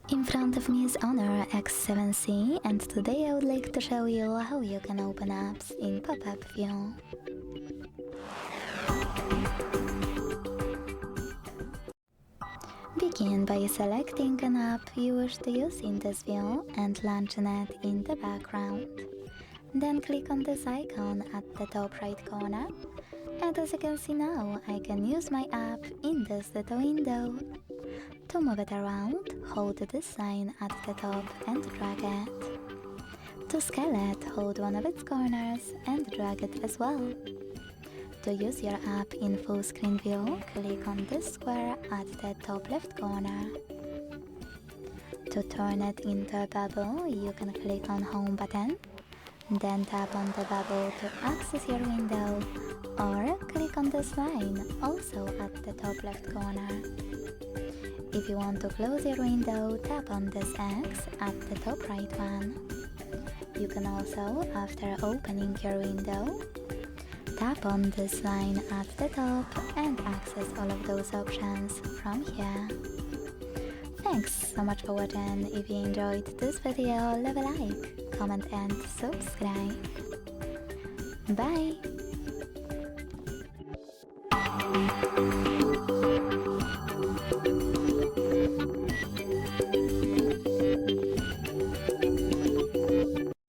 In front of me is HONOR X7c, and today I would like to show you how you can open apps in pop-up view. Begin by selecting an app you wish to use in this view and launching it in the background. Then click on this icon at the top right corner, and as you can see now, I can use my app in this little window. To move it around, hold this sign at the top and drag it. To scale it, hold one of its corners and drag it as well. To use your app in full screen view, click on this square at the top left corner. To turn it into a bubble, you can click on Home button, then tap on the bubble to access your window, or click on this line, also at the top left corner. If you want to close your window, tap on this X at the top right one. You can also, after opening your window, tap on this line at the top and access all of those options from here. Thanks so much for watching. If you enjoyed this video, leave a like, comment and subscribe. Bye!